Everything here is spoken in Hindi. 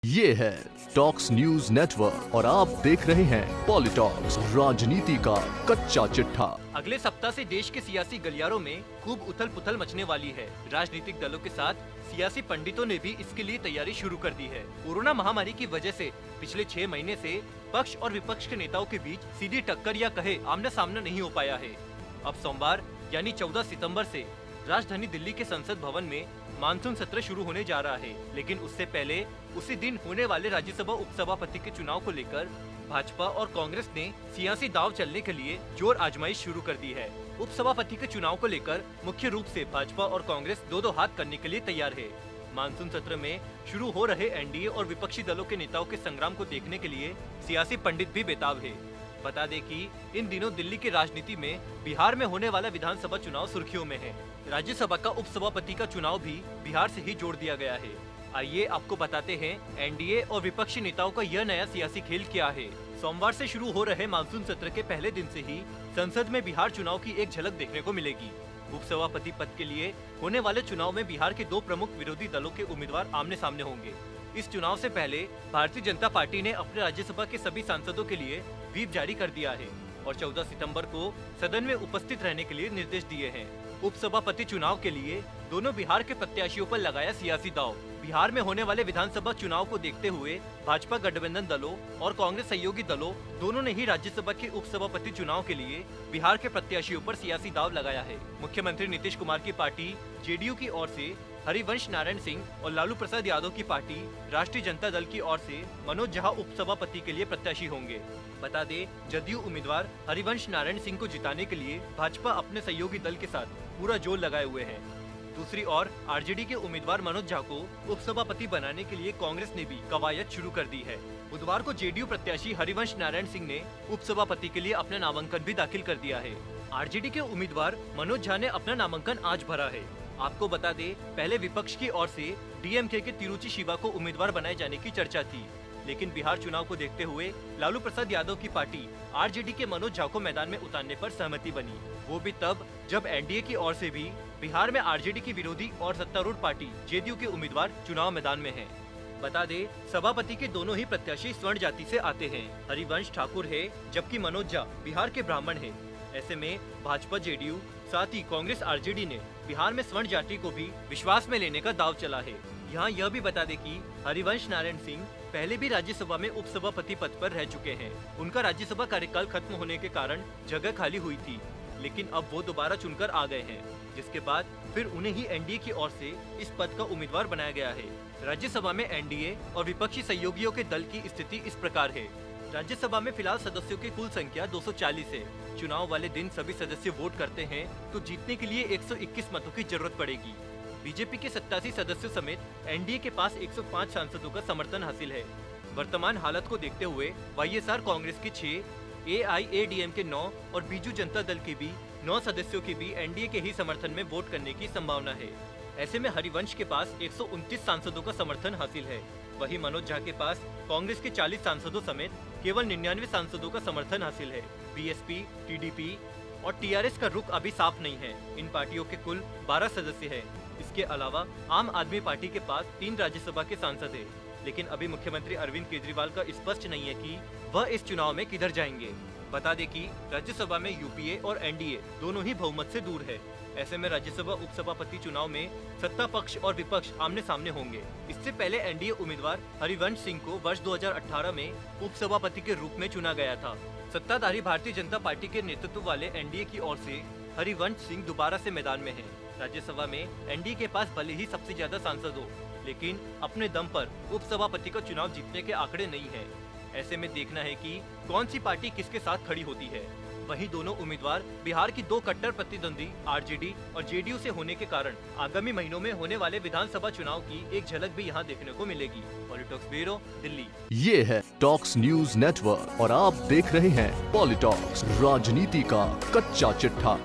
ये है टॉक्स न्यूज नेटवर्क और आप देख रहे हैं पॉलिटॉक्स, राजनीति का कच्चा चिट्ठा। अगले सप्ताह से देश के सियासी गलियारों में खूब उथल पुथल मचने वाली है। राजनीतिक दलों के साथ सियासी पंडितों ने भी इसके लिए तैयारी शुरू कर दी है। कोरोना महामारी की वजह से पिछले 6 महीने से पक्ष और विपक्ष के नेताओं के बीच सीधी टक्कर या कहे आमना सामना नहीं हो पाया है। अब सोमवार यानी 14 सितंबर से राजधानी दिल्ली के संसद भवन में मानसून सत्र शुरू होने जा रहा है, लेकिन उससे पहले उसी दिन होने वाले राज्यसभा उपसभापति के चुनाव को लेकर भाजपा और कांग्रेस ने सियासी दांव चलने के लिए जोर आजमाइश शुरू कर दी है। उपसभापति के चुनाव को लेकर मुख्य रूप से भाजपा और कांग्रेस दो हाथ करने के लिए तैयार है। मानसून सत्र में शुरू हो रहे एनडीए और विपक्षी दलों के नेताओं के संग्राम को देखने के लिए सियासी पंडित भी बेताब है। बता दें कि इन दिनों दिल्ली की राजनीति में बिहार में होने वाला विधानसभा चुनाव सुर्खियों में है। राज्यसभा का उपसभापति का चुनाव भी बिहार से ही जोड़ दिया गया है। आइए आपको बताते हैं एनडीए और विपक्षी नेताओं का यह नया सियासी खेल क्या है। सोमवार से शुरू हो रहे मानसून सत्र के पहले दिन से ही संसद में बिहार चुनाव की एक झलक देखने को मिलेगी। उपसभापति पद के लिए होने वाले चुनाव में बिहार के 2 प्रमुख विरोधी दलों के उम्मीदवार आमने सामने होंगे। इस चुनाव से पहले भारतीय जनता पार्टी ने अपने राज्यसभा के सभी सांसदों के लिए व्हिप जारी कर दिया है और 14 सितंबर को सदन में उपस्थित रहने के लिए निर्देश दिए हैं। उपसभापति चुनाव के लिए दोनों बिहार के प्रत्याशियों पर लगाया सियासी दांव। बिहार में होने वाले विधानसभा चुनाव को देखते हुए भाजपा गठबंधन दलों और कांग्रेस सहयोगी दलों दोनों ने ही राज्यसभा के उपसभापति चुनाव के लिए बिहार के प्रत्याशियों पर सियासी दांव लगाया है। मुख्यमंत्री नीतीश कुमार की पार्टी जेडीयू की ओर से हरिवंश नारायण सिंह और लालू प्रसाद यादव की पार्टी राष्ट्रीय जनता दल की ओर से मनोज झा उपसभापति के लिए प्रत्याशी होंगे। बता दें, जदयू उम्मीदवार हरिवंश नारायण सिंह को जिताने के लिए भाजपा अपने सहयोगी दल के साथ पूरा जोर लगाए हुए है। दूसरी ओर आरजेडी के उम्मीदवार मनोज झा को उपसभापति बनाने के लिए कांग्रेस ने भी कवायद शुरू कर दी है। बुधवार को जेडीयू प्रत्याशी हरिवंश नारायण सिंह ने उपसभापति के लिए अपना नामांकन भी दाखिल कर दिया है। आरजेडी के उम्मीदवार मनोज झा ने अपना नामांकन आज भरा है। आपको बता दें, पहले विपक्ष की ओर से डीएमके के तिरुचि शिवा को उम्मीदवार बनाए जाने की चर्चा थी, लेकिन बिहार चुनाव को देखते हुए लालू प्रसाद यादव की पार्टी आरजेडी के मनोज झा को मैदान में उतारने पर सहमति बनी। वो भी तब जब एनडीए की ओर से भी बिहार में आरजेडी की विरोधी और सत्तारूढ़ पार्टी जेडीयू के उम्मीदवार चुनाव मैदान में हैं। बता दें, सभापति के दोनों ही प्रत्याशी स्वर्ण जाति से आते हैं। हरिवंश ठाकुर है जबकि मनोज झा बिहार के ब्राह्मण है। ऐसे में भाजपा जेडीयू साथ ही कांग्रेस आरजेडी ने बिहार में स्वर्ण जाति को भी विश्वास में लेने का दाव चला है। यहाँ यह भी बता दें कि हरिवंश नारायण सिंह पहले भी राज्यसभा में उपसभापति पद पर रह चुके हैं। उनका राज्यसभा कार्यकाल खत्म होने के कारण जगह खाली हुई थी, लेकिन अब वो दोबारा चुनकर आ गए हैं, जिसके बाद फिर उन्हें ही एनडीए की ओर से इस पद का उम्मीदवार बनाया गया है। राज्यसभा में एनडीए और विपक्षी सहयोगियों के दल की स्थिति इस प्रकार है। राज्यसभा में फिलहाल सदस्यों की कुल संख्या 240 है। चुनाव वाले दिन सभी सदस्य वोट करते हैं तो जीतने के लिए 121 मतों की जरूरत पड़ेगी। बीजेपी के 87 सदस्यों समेत एनडीए के पास 105 सांसदों का समर्थन हासिल है। वर्तमान हालत को देखते हुए वाईएसआर कांग्रेस की 6, एआईएडीएम के 9 और बीजू जनता दल के भी 9 सदस्यों की भी एनडीए के ही समर्थन में वोट करने की संभावना है। ऐसे में हरिवंश के पास 129 सांसदों का समर्थन हासिल है। वहीं मनोज झा के पास कांग्रेस के 40 सांसदों समेत केवल 99 सांसदों का समर्थन हासिल है। बीएसपी, टीडीपी और टीआरएस का रुख अभी साफ नहीं है। इन पार्टियों के कुल 12 सदस्य हैं। इसके अलावा आम आदमी पार्टी के पास 3 राज्यसभा के सांसद हैं, लेकिन अभी मुख्यमंत्री अरविंद केजरीवाल का स्पष्ट नहीं है कि वह इस चुनाव में किधर जाएंगे। बता दें कि राज्यसभा में यूपीए और एनडीए दोनों ही बहुमत से दूर है। ऐसे में राज्यसभा उपसभापति चुनाव में सत्ता पक्ष और विपक्ष आमने सामने होंगे। इससे पहले एनडीए उम्मीदवार हरिवंश सिंह को वर्ष 2018 में उपसभापति के रूप में चुना गया था। सत्ताधारी भारतीय जनता पार्टी के नेतृत्व वाले एनडीए की ओर से हरिवंश सिंह दोबारा से मैदान में हैं। राज्यसभा में एनडीए के पास भले ही सबसे ज्यादा सांसद हो, लेकिन अपने दम पर उपसभापति का चुनाव जीतने के आंकड़े नहीं है। ऐसे में देखना है कि कौन सी पार्टी किसके साथ खड़ी होती है। वहीं दोनों उम्मीदवार बिहार की 2 कट्टर प्रतिद्वंदी आरजेडी और जेडीयू से होने के कारण आगामी महीनों में होने वाले विधानसभा चुनाव की एक झलक भी यहां देखने को मिलेगी। पॉलिटॉक्स ब्यूरो, दिल्ली। ये है टॉक्स न्यूज नेटवर्क और आप देख रहे हैं पॉलिटॉक्स, राजनीति का कच्चा चिट्ठा।